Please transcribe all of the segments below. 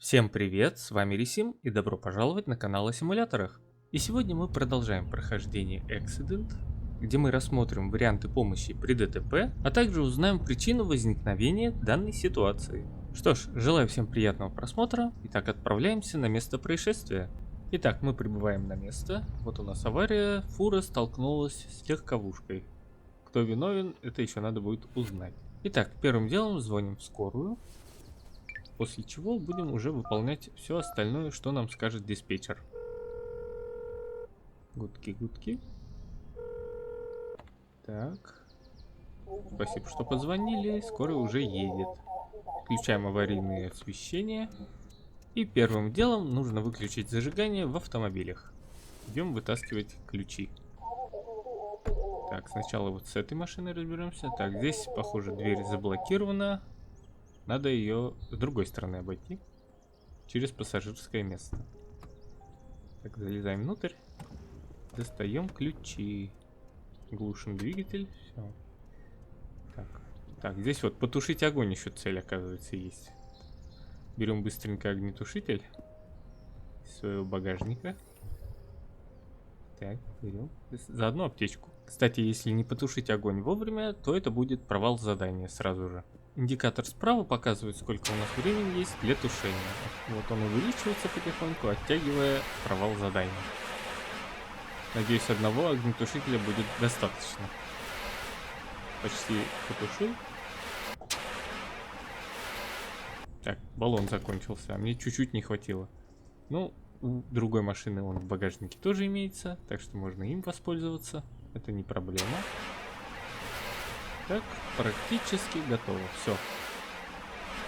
Всем привет, с вами Рисим и добро пожаловать на канал о симуляторах. И сегодня мы продолжаем прохождение Accident, где мы рассмотрим варианты помощи при ДТП, а также узнаем причину возникновения данной ситуации. Что ж, желаю всем приятного просмотра, итак отправляемся на место происшествия. Итак, мы прибываем на место, вот у нас авария, фура столкнулась с легковушкой. Кто виновен, это еще надо будет узнать. Итак, первым делом звоним в скорую. После чего будем уже выполнять все остальное, что нам скажет диспетчер. Гудки. Так. Спасибо, что позвонили. Скорая уже едет. Включаем аварийное освещение. И первым делом нужно выключить зажигание в автомобилях. Идем вытаскивать ключи. Так, сначала вот с этой машиной разберемся. Так, здесь, похоже, дверь заблокирована. Надо ее с другой стороны обойти. Через пассажирское место. Так, залезаем внутрь. Достаем ключи. Глушим двигатель. Все. Так, здесь вот потушить огонь еще цель, оказывается, есть. Берем быстренько огнетушитель из своего багажника. Так, берем. Заодно аптечку. Кстати, если не потушить огонь вовремя, то это будет провал задания сразу же. Индикатор справа показывает, сколько у нас времени есть для тушения. Вот он увеличивается потихоньку, оттягивая провал задания. Надеюсь, одного огнетушителя будет достаточно. Почти потушил. Так, баллон закончился, а мне чуть-чуть не хватило. Ну, у другой машины он в багажнике тоже имеется, так что можно им воспользоваться. Это не проблема. Так, практически готово. Все.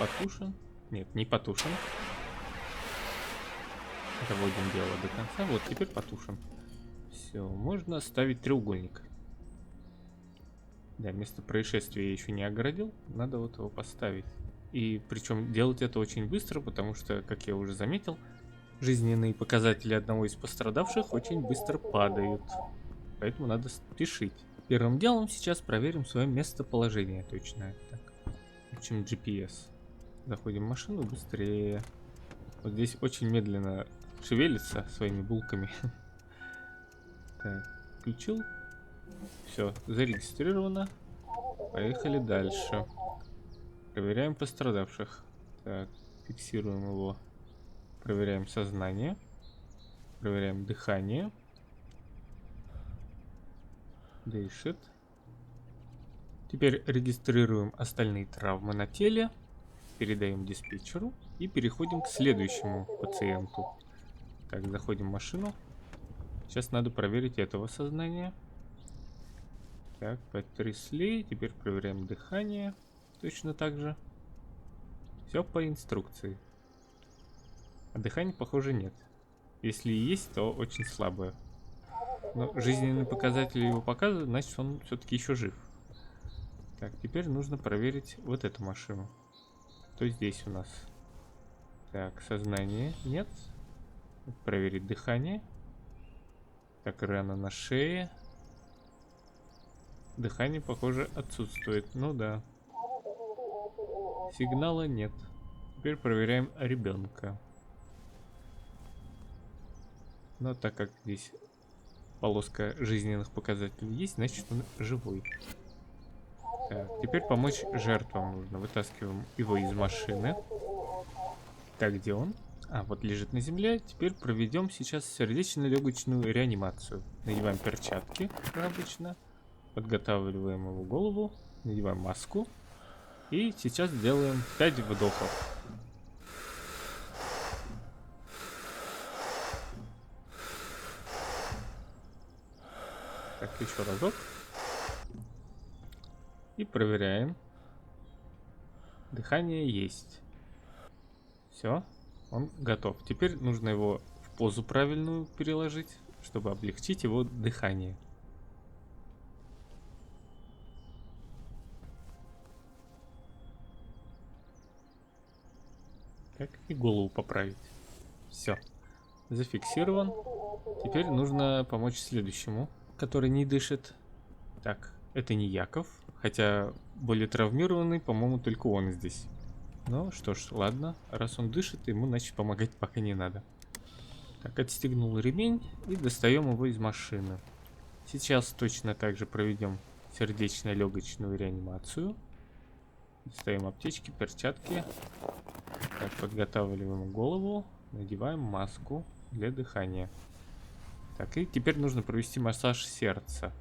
Потушен. Нет, не потушен. Доводим дело до конца. Вот, теперь потушен. Все, можно ставить треугольник. Да, место происшествия я еще не огородил. Надо вот его поставить. И причем делать это очень быстро, потому что, как я уже заметил, жизненные показатели одного из пострадавших очень быстро падают. Поэтому надо спешить. Первым делом сейчас проверим свое местоположение точное. Так, включим GPS. Заходим в машину быстрее. Вот здесь очень медленно шевелится своими булками. Так, включил. Все, зарегистрировано. Поехали дальше. Проверяем пострадавших. Так, фиксируем его. Проверяем сознание. Проверяем дыхание. Дышит. Теперь регистрируем остальные травмы на теле. Передаем диспетчеру. И переходим к следующему пациенту. Так, заходим в машину. Сейчас надо проверить этого сознания. Так, потрясли. Теперь проверяем дыхание. Точно так же. Все по инструкции. А дыхания, похоже, нет. Если и есть, то очень слабое. Но жизненные показатели его показывают, значит, он все-таки еще жив. Так, теперь нужно проверить вот эту машину. Что здесь у нас? Так, сознание нет. Проверить дыхание. Так, рана на шее. Дыхание, похоже, отсутствует. Ну да. Сигнала нет. Теперь проверяем ребенка. Но так как здесь полоска жизненных показателей есть, значит он живой. Так, теперь помочь жертвам нужно. Вытаскиваем его из машины. Так, где он? А, вот лежит на земле. Теперь проведем сейчас сердечно-легочную реанимацию. Надеваем перчатки, как обычно. Подготавливаем его голову. Надеваем маску. И сейчас делаем 5 вдохов. Так, еще разок. И проверяем. Дыхание есть. Все, он готов. Теперь нужно его в позу правильную переложить, чтобы облегчить его дыхание. Так, и голову поправить. Все, зафиксирован. Теперь нужно помочь следующему, который не дышит. Так, это не Яков, хотя более травмированный, по-моему, только он здесь. Ну что ж, ладно. Раз он дышит, ему, значит, помогать пока не надо. Так, отстегнул ремень и достаем его из машины. Сейчас точно так же проведем сердечно-легочную реанимацию. Достаем аптечки, перчатки. Так, подготавливаем голову. Надеваем маску для дыхания. Так, и теперь нужно провести массаж сердца.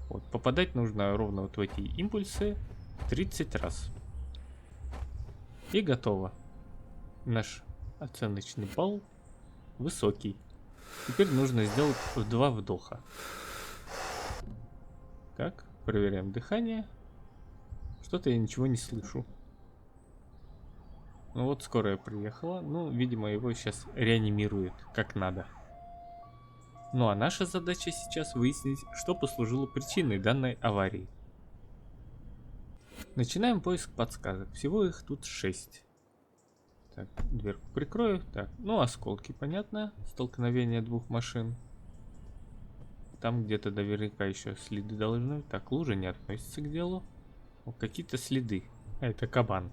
Вот, попадать нужно ровно вот в эти импульсы 30 раз. И готово. Наш оценочный балл высокий. Теперь нужно сделать 2 вдоха. Так, проверяем дыхание. Что-то я ничего не слышу. Ну вот скорая приехала. Ну, видимо, его сейчас реанимируют как надо. Ну а наша задача сейчас выяснить, что послужило причиной данной аварии. Начинаем поиск подсказок. Всего их тут 6. Так, дверку прикрою. Так, ну осколки, понятно. Столкновение 2 машин. Там где-то наверняка еще следы должны быть. Так, лужа не относится к делу. О, какие-то следы. А, это кабан.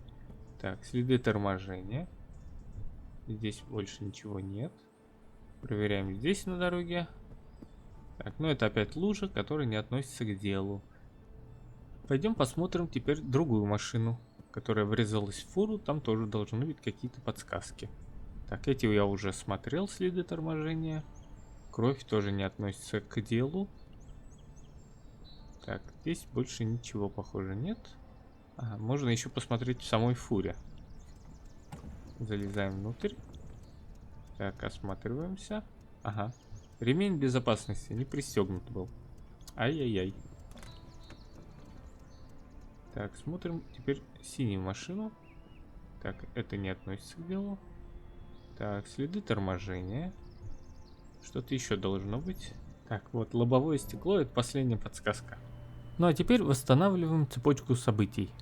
Так, следы торможения. Здесь больше ничего нет. Проверяем здесь на дороге. Так, ну это опять лужа, которая не относится к делу. Пойдем посмотрим теперь другую машину, которая врезалась в фуру. Там тоже должны быть какие-то подсказки. Так, эти я уже смотрел, следы торможения. Кровь тоже не относится к делу. Так, здесь больше ничего, похоже, нет. Ага, можно еще посмотреть в самой фуре. Залезаем внутрь. Так, осматриваемся. Ага. Ремень безопасности не пристегнут был. Ай-яй-яй. Так, смотрим теперь синюю машину. Так, это не относится к делу. Так, следы торможения. Что-то еще должно быть. Так, вот лобовое стекло — это последняя подсказка. Ну а теперь восстанавливаем цепочку событий.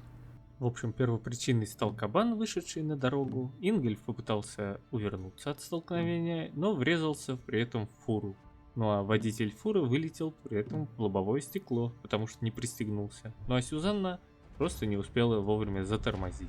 В общем, первопричиной стал кабан, вышедший на дорогу. Ингольф попытался увернуться от столкновения, но врезался при этом в фуру. Ну а водитель фуры вылетел при этом в лобовое стекло, потому что не пристегнулся. Ну а Сюзанна просто не успела вовремя затормозить.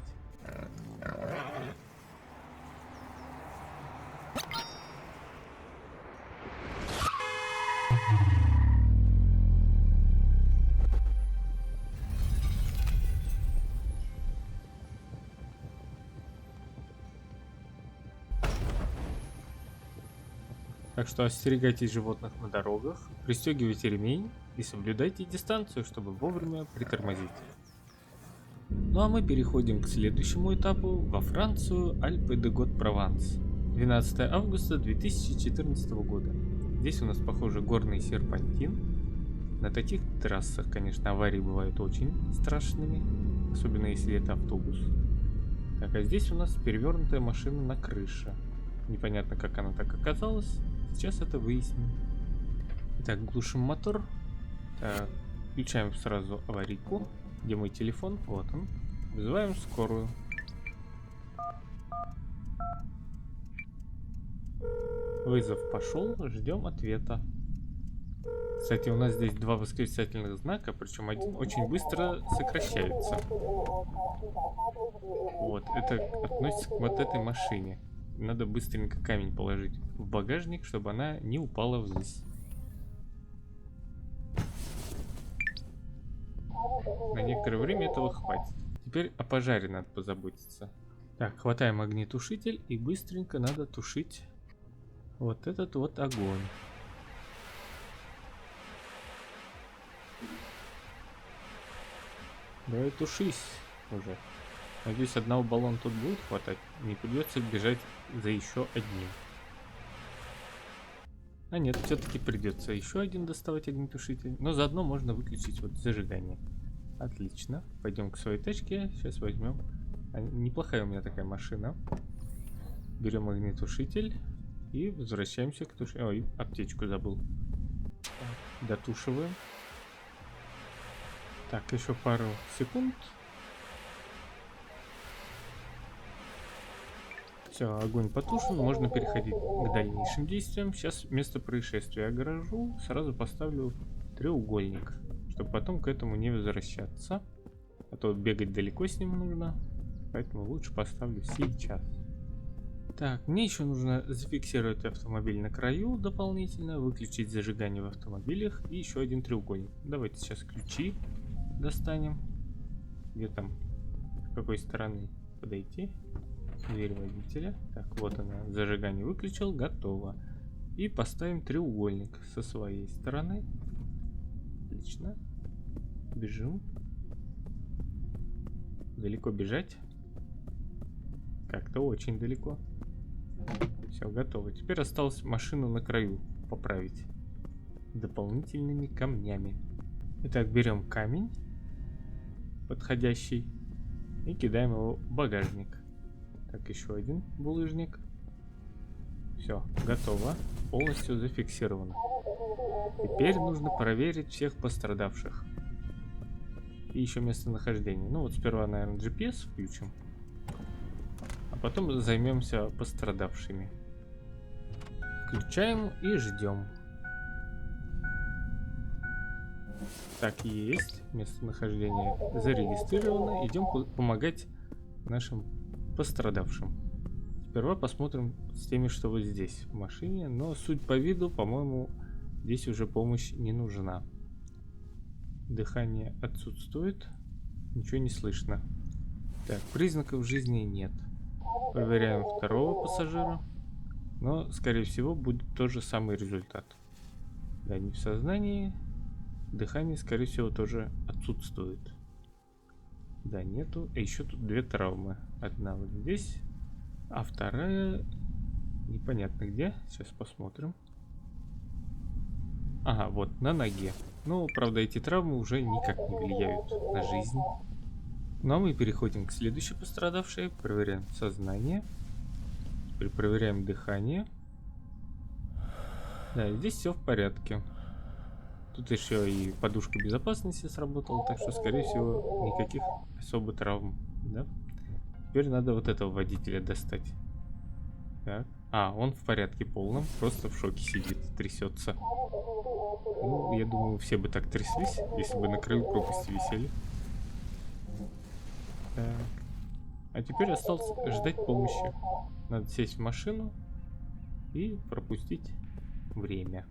Так что остерегайтесь животных на дорогах, пристегивайте ремень и соблюдайте дистанцию, чтобы вовремя притормозить. Ну а мы переходим к следующему этапу, во Францию, Альпы де Гот-Прованс. 12 августа 2014 года. Здесь у нас, похоже, горный серпантин. На таких трассах, конечно, аварии бывают очень страшными, особенно если это автобус. Так, а здесь у нас перевернутая машина на крыше. Непонятно, как она так оказалась. Сейчас это выясним. Итак, глушим мотор. Так, включаем сразу аварийку. Где мой телефон? Вот он. Вызываем скорую. Вызов пошел, ждем ответа. Кстати, у нас здесь 2 восклицательных знака, причем один очень быстро сокращается. Вот, это относится к вот этой машине. Надо быстренько камень положить в багажник, чтобы она не упала вниз. На некоторое время этого хватит. Теперь о пожаре надо позаботиться. Так, хватаем огнетушитель и быстренько надо тушить вот этот вот огонь. Давай тушись уже. Надеюсь, одного баллона тут будет хватать. Не придется бежать за еще одним. А нет, все-таки придется еще один доставать огнетушитель. Но заодно можно выключить вот зажигание. Отлично. Пойдем к своей тачке. Сейчас возьмем. Неплохая у меня такая машина. Берем огнетушитель и возвращаемся к тушению. Ой, аптечку забыл. Так, дотушиваем. Так, еще пару секунд. Все, огонь потушен, можно переходить к дальнейшим действиям. Сейчас место происшествия огорожу, сразу поставлю треугольник, чтобы потом к этому не возвращаться. А то бегать далеко с ним нужно. поэтому лучше поставлю сейчас. Так, мне еще нужно зафиксировать автомобиль на краю дополнительно, выключить зажигание в автомобилях и еще один треугольник. Давайте сейчас ключи достанем. Где там, с какой стороны подойти? Дверь водителя. Так, вот она, зажигание выключил, готово. И поставим треугольник со своей стороны. Отлично. Бежим. Далеко бежать? Как-то очень далеко. Все, готово. Теперь осталось машину на краю поправить дополнительными камнями. Итак, берем камень подходящий и кидаем его в багажник. Так, еще один булыжник. Все, готово. Полностью зафиксировано. Теперь нужно проверить всех пострадавших. И еще местонахождение. Ну вот сперва, наверное, GPS включим. А потом займемся пострадавшими. Включаем и ждем. Так, есть. Местонахождение зарегистрировано. Идем помогать нашим пострадавшим. Сперва посмотрим с теми, что вот здесь в машине. Но суть по виду, по-моему, здесь уже помощь не нужна. Дыхание отсутствует. Ничего не слышно. Так, признаков жизни нет. Проверяем второго пассажира. Но, скорее всего, будет тот же самый результат. Да, не в сознании. Дыхание, скорее всего, тоже отсутствует. Да, нету. А еще тут две травмы. Одна вот здесь, а вторая непонятно где. Сейчас посмотрим. Ага, вот, на ноге. Ну, правда, эти травмы уже никак не влияют на жизнь. Ну, а мы переходим к следующей пострадавшей. Проверяем сознание. Теперь проверяем дыхание. Да, здесь все в порядке. Тут еще и подушка безопасности сработала, так что, скорее всего, никаких особо травм, да? Теперь надо вот этого водителя достать. Так. А, он в порядке полном, просто в шоке сидит, трясется. Ну, я думаю, все бы так тряслись, если бы на краю пропасти висели. Так. А теперь осталось ждать помощи. Надо сесть в машину и пропустить время.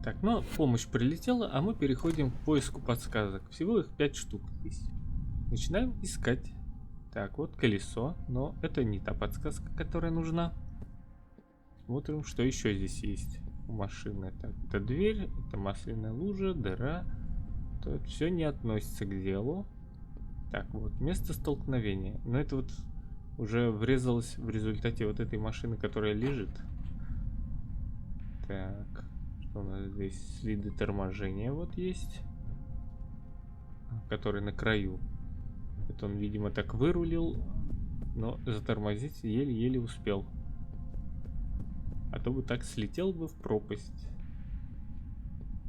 Так, ну, помощь прилетела, а мы переходим к поиску подсказок. Всего их 5 штук здесь. Начинаем искать. Так, вот колесо, но это не та подсказка, которая нужна. Смотрим, что еще здесь есть у машины. Так, это дверь, это масляная лужа, дыра. Это все не относится к делу. Так, вот, место столкновения. Но это вот уже врезалось в результате вот этой машины, которая лежит. Так, что у нас здесь? Следы торможения вот есть. Который на краю. Это он, видимо, так вырулил, но затормозить еле-еле успел. А то бы так слетел бы в пропасть.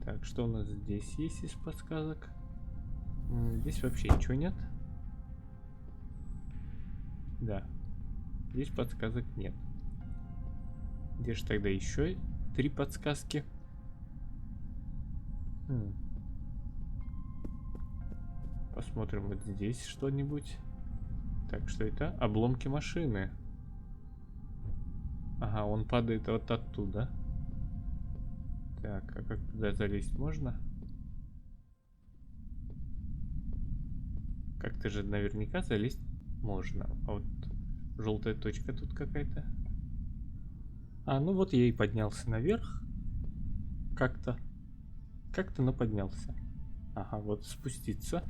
Так, что у нас здесь есть из подсказок? Здесь вообще ничего нет. Да. Здесь подсказок нет. Где же тогда еще 3 подсказки? Посмотрим вот здесь что-нибудь. Так, что это? Обломки машины. Ага, он падает вот оттуда. Так, а как туда залезть можно? Как-то же наверняка залезть можно. А вот желтая точка тут какая-то. А, ну вот я и поднялся наверх. Как-то. Как-то, но поднялся. Ага, вот спуститься.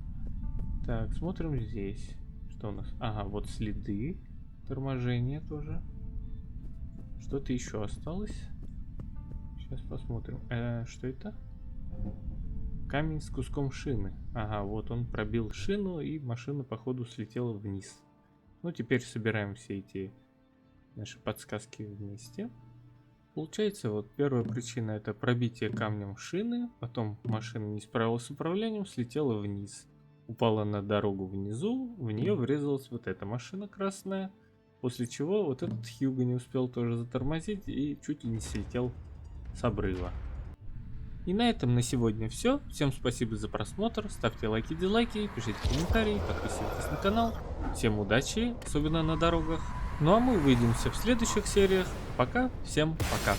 Так, смотрим здесь. Что у нас? Ага, вот следы торможения тоже. Что-то еще осталось. Сейчас посмотрим. Что это? камень с куском шины. Ага, вот он пробил шину, и машина, походу, слетела вниз. Ну, теперь собираем все эти наши подсказки вместе. Получается, вот первая причина — это пробитие камнем шины, потом машина не справилась с управлением, слетела вниз. Упала на дорогу внизу, в нее врезалась вот эта машина красная, после чего вот этот Хьюго не успел тоже затормозить и чуть ли не слетел с обрыва. И на этом на сегодня все. Всем спасибо за просмотр, ставьте лайки, дизлайки, пишите комментарии, подписывайтесь на канал. Всем удачи, особенно на дорогах. Ну а мы увидимся в следующих сериях. Пока, всем пока.